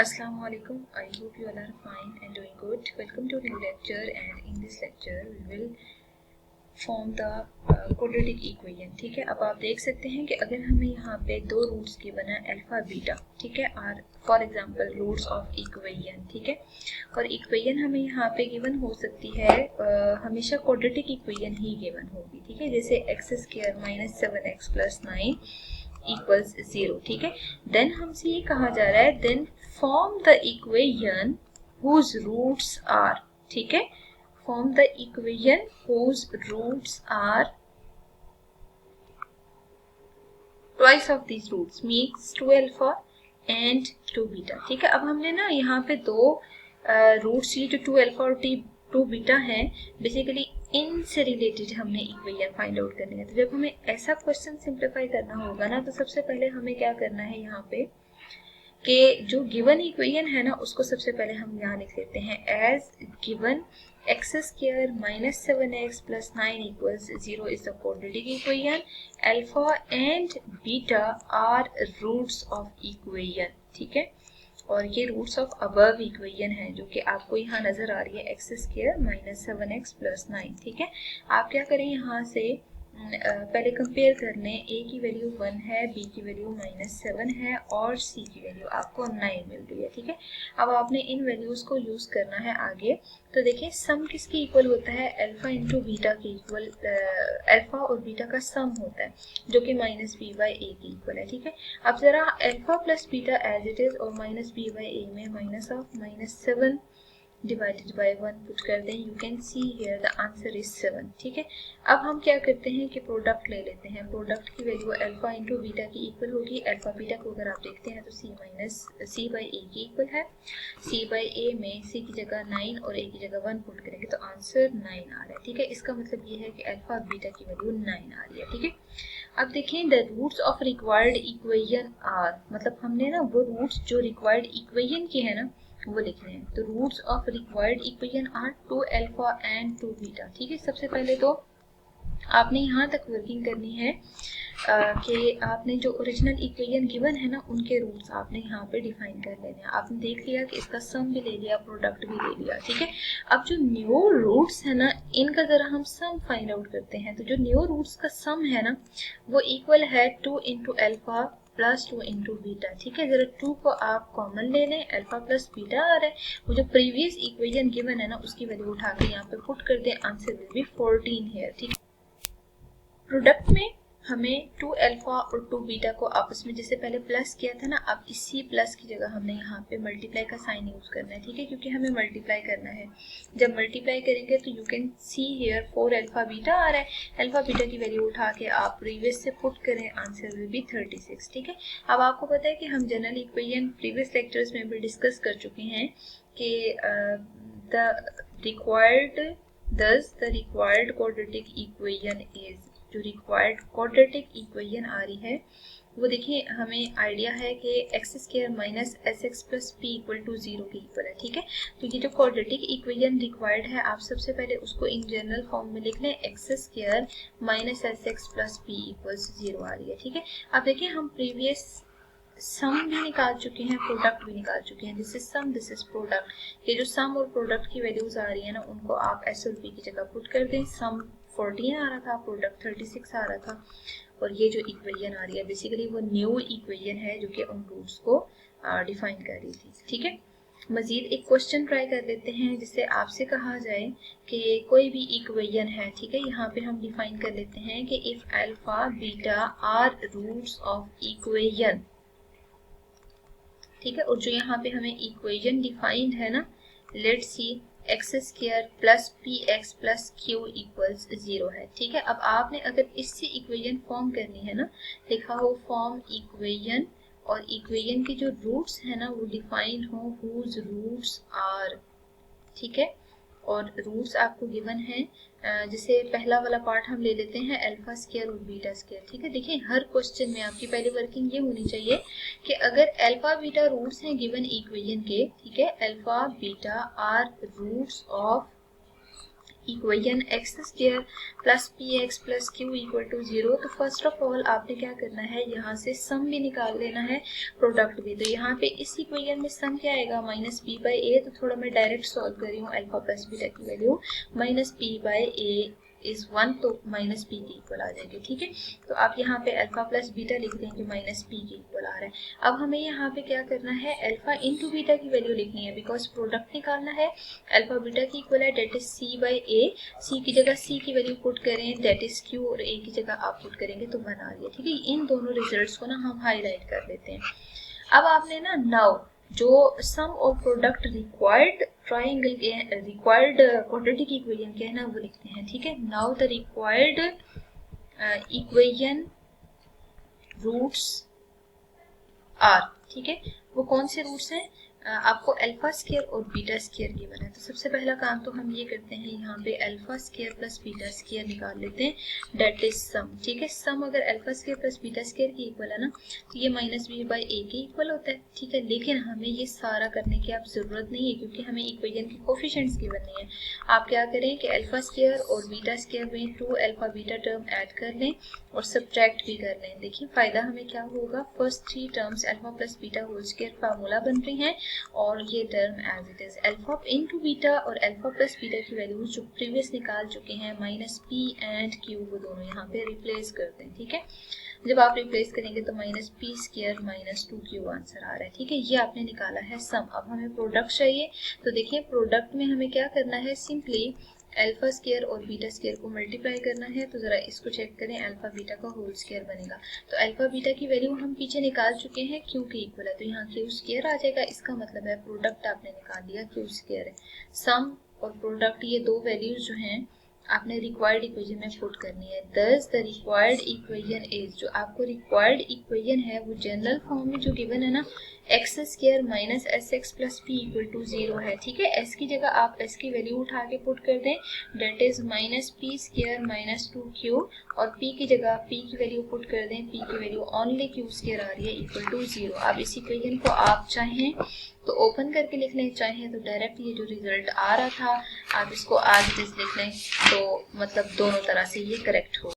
Assalamu alaikum. I hope you all are fine and doing good. Welcome to a new lecture, and in this lecture we will form the quadratic equation. ठीक है, अब आप देख सकते हैं कि अगर हमें यहाँ पे दो रूट्स की बना अल्फा बीटा, ठीक है, और for example roots of equation, ठीक है, और इक्वेशन हमें यहाँ पे गिवन हो सकती है हमेशा क्वाड्रेटिक इक्वेशन ही गिवन होगी, ठीक है, जैसे x square minus 7x plus 9 equals 0, ठीक है। देन हमसे ये कहा जा रहा है then form the equation whose roots are, ठीक है, form the equation whose roots are twice of this roots means 2 alpha and 2 beta, ठीक है। अब हमने ना यहाँ पे दो रूट्स लिए जो 2 अल्फा और 2 बीटा है, बेसिकली इनसे रिलेटेड हमने इक्वेशन फाइंड आउट करनी है। तो जब हमें ऐसा क्वेश्चन सिंप्लीफाई करना होगा ना, तो सबसे पहले हमें क्या करना है यहाँ पे कि जो गिवन इक्वेशन है ना उसको सबसे पहले हम यहाँ लिख लेते हैं as given x square minus 7x plus 9 equals 0 is the quadratic equation. Alpha and beta are roots of equation, ठीक है, और ये रूट्स ऑफ अबव इक्वेशन है जो कि आपको यहाँ नजर आ रही है x square minus 7x plus 9, ठीक है। आप क्या करें यहाँ से पहले कंपेयर कर लें, a की वैल्यू 1 है, b की वैल्यू -7 है और c की वैल्यू आपको 9 मिल रही है, ठीक है। अब आपने इन वैल्यूज को यूज करना है आगे। तो देखिए सम किसके इक्वल होता है, अल्फा इंटू बीटा के इक्वल, अल्फा और बीटा का सम होता है जो कि -b/a के इक्वल है, ठीक है। अब जरा alpha plus beta as it is और -b/a में minus of -7 divided by 1 put कर दें, you can see here the answer is 7, ठीक है। अब हम क्या करते हैं कि प्रोडक्ट ले लेते हैं। प्रोडक्ट की वैल्यू अल्फा इंटू बीटा की इक्वल होगी। अल्फा बीटा को अगर आप देखते हैं तो c/a की इक्वल है। c/a में c की जगह 9 और a की जगह 1 पुट करेंगे तो आंसर 9 आ रहा है, ठीक है। इसका मतलब ये है कि अल्फा और बीटा की वैल्यू 9 आ रही है, ठीक है। अब देखिए the roots of required equation are, मतलब हमने ना वो रूट्स जो रिक्वायर्ड इक्वेशन के है ना वो लिख रहे हैं। तो roots of required equation are 2 alpha and 2 beta, ठीक है। सबसे पहले तो आपने यहाँ तक वर्किंग करनी है कि आपने जो ओरिजिनल इक्वेशन गिवन है ना उनके रूट्स आपने यहाँ पे डिफाइन कर लेने हैं। आपने देख लिया कि इसका सम भी ले लिया, प्रोडक्ट भी ले लिया, ठीक है। अब जो न्यू रूट्स है ना इनका जरा हम सम फाइंड आउट करते हैं। तो जो न्यू रूट्स का सम है ना वो इक्वल है 2 into alpha plus 2 into beta, ठीक है। जरा 2 को आप कॉमन ले लें, अल्फा प्लस बीटा आ रहा है, वो जो प्रीवियस इक्वेशन गिवन है ना उसकी वैल्यू उठा के यहाँ पे पुट कर दें, आंसर विल बी 14 हियर, ठीक है। प्रोडक्ट में हमें 2 अल्फा और 2 बीटा को आपस में जैसे पहले प्लस किया था ना, अब इसी प्लस की जगह हमने यहाँ पे मल्टीप्लाई का साइन यूज करना है, ठीक है, क्योंकि हमें मल्टीप्लाई करना है। जब मल्टीप्लाई करेंगे तो you can see here 4 alpha beta आ रहा है। अल्फा बीटा की वैल्यू उठा के आप प्रीवियस से पुट करें, आंसर विल बी 36, ठीक है। अब आपको पता है कि हम जनरल इक्वेशन प्रीवियस लेक्चर्स में भी डिस्कस कर चुके हैं कि the required quadratic equation is, जो रिक्वायर्ड क्वाड्रेटिक इक्वेशन आ रही है वो देखिए हमें आइडिया है कि x square minus sx plus p equal to 0 के इक्वल है, ठीक है। तो ये जो क्वाड्रेटिक इक्वेशन रिक्वायर्ड है आप सबसे पहले उसको इन जनरल फॉर्म में लिख लें, x square minus sx plus p equals 0 आ रही है, ठीक है। अब देखिए हम प्रीवियस सम भी निकाल चुके हैं, प्रोडक्ट भी निकाल चुके हैं। This is sum, this is product. ये जो सम और प्रोडक्ट की वैल्यूज आ रही है ना उनको आप एस और पी की जगह पुट कर दें। सम 14 आ रहा था, प्रोडक्ट 36 आ रहा था, और ये जो इक्वेशन आ रही है बेसिकली वो न्यू इक्वेशन है जो कि उन रूट्स को डिफाइन कर रही थी, ठीक है। मजीद एक क्वेश्चन ट्राई कर लेते हैं जिससे आपसे कहा जाए कि कोई भी इक्वेशन है, ठीक है, यहाँ पे हम डिफाइन कर लेते हैं कि if alpha beta are roots of equation, ठीक है। और जो यहाँ पे हमें इक्वेशन डिफाइंड है ना, let's see x square plus p x plus Q equals 0 है, ठीक है। अब आपने अगर इससे इक्वेशन फॉर्म करनी है ना, लिखा हो फॉर्म इक्वेशन और इक्वेशन के जो रूट्स है ना वो डिफाइन हो हुज रूट्स आर, ठीक है, और रूट्स आपको गिवन है। जैसे पहला वाला पार्ट हम ले लेते हैं अल्फा स्क्वायर और बीटा स्क्वायर, ठीक है। देखिए हर क्वेश्चन में आपकी पहली वर्किंग ये होनी चाहिए कि अगर अल्फा बीटा रूट्स हैं गिवन इक्वेशन के, ठीक है, alpha beta are roots of equation x square plus p x plus q equal to 0। तो फर्स्ट ऑफ ऑल आपने क्या करना है, यहाँ से सम भी निकाल लेना है, प्रोडक्ट भी। तो यहाँ पे इस इक्वेशन में सम क्या आएगा, माइनस बी बाई ए। तो थोड़ा मैं डायरेक्ट सॉल्व कर रही हूँ, अल्फा प्लस बीटा की value minus b by a is 1, तो माइनस पी के इक्वल आ जाएगी। ठीक है, तो आप यहाँ पे अल्फा प्लस बीटा लिख देंगे, माइनस पी के इक्वल आ रहा है। अब हमें यहाँ पे क्या करना है, अल्फा इंटू बीटा की वैल्यू लिखनी है, बिकॉज प्रोडक्ट निकालना है। अल्फा बीटा की इक्वल है, डेट इज सी बाई ए। सी की जगह सी की वैल्यू पुट करें, डेट इज क्यू, और ए की जगह आप पुट करेंगे तो बना लिया। ठीक है, इन दोनों रिजल्ट को ना हम हाईलाइट कर लेते हैं। अब आपने ना नाउ जो सम और प्रोडक्ट रिक्वायर्ड ट्राइंगल के रिक्वायर्ड क्वाड्रेटिक इक्वेशन क्या है ना, वो लिखते हैं। ठीक है, now the required equation roots are. ठीक है, वो कौन से रूट्स हैं, आपको अल्फा स्क्वायर और बीटा स्क्वायर गिवन है। तो सबसे पहला काम तो हम ये करते हैं, यहाँ पे alpha square plus beta square निकाल लेते हैं, डेट इज सम। ठीक है, सम अगर alpha square plus beta square की इक्वल है ना, तो ये माइनस बी बाई ए के इक्वल होता है। ठीक है, लेकिन हमें ये सारा करने की अब जरूरत नहीं है, क्योंकि हमें इक्वेशन के कोफिशिएंट्स गिवन नहीं है। आप क्या करें कि अल्फा स्क्वायर और बीटा स्क्वायर में 2 अल्फा बीटा टर्म ऐड कर लें और सब्ट्रैक्ट भी कर लें। देखिए फायदा हमें क्या होगा, first 3 terms alpha plus beta whole square formula बन रही हैं, और ये term as it is alpha into beta और अल्फा प्लस बीटा की वैल्यू जो प्रीवियस निकाल चुके हैं माइनस पी एंड क्यू, वो दोनों यहाँ पे रिप्लेस करते हैं। ठीक है, जब आप रिप्लेस करेंगे तो minus P square minus 2q answer आ रहा है। ठीक है, ये आपने निकाला है सम। अब हमें प्रोडक्ट चाहिए, तो देखिए प्रोडक्ट में हमें क्या करना है, सिंपली अल्फा स्क्वायर और बीटा स्क्वायर को मल्टीप्लाई करना है। तो जरा इसको चेक करें, अल्फा बीटा का होल स्क्वायर बनेगा। तो अल्फा बीटा की वैल्यू हम पीछे निकाल चुके हैं, क्यू के इक्वल है, तो यहाँ क्यू स्क्वायर आ जाएगा। इसका मतलब है प्रोडक्ट आपने निकाल लिया, क्यू स्क्वायर है। सम और प्रोडक्ट ये दो वैल्यूज जो हैं आपने रिक्वायर्ड इक्वेशन में पुट करनी है। दस द रिक्वायर्ड इक्वेशन इज, जो आपको रिक्वायर्ड इक्वेशन है वो जनरल फॉर्म में जो गिवन है ना, x square minus s x plus p equal to 0 है। ठीक है, एस की जगह आप एस की वैल्यू उठा के पुट कर दें, that is minus P square minus 2q, और पी की जगह पी की वैल्यू पुट कर दें, पी की वैल्यू ओनली क्यू स्क्वायर आ रही है इक्वल टू 0। अब इस इक्वेशन को आप चाहें तो ओपन करके लिख लें, चाहें तो डायरेक्ट ये जो रिजल्ट आ रहा था आप इसको आज लिख लें, तो मतलब दोनों तरह से ये करेक्ट हो।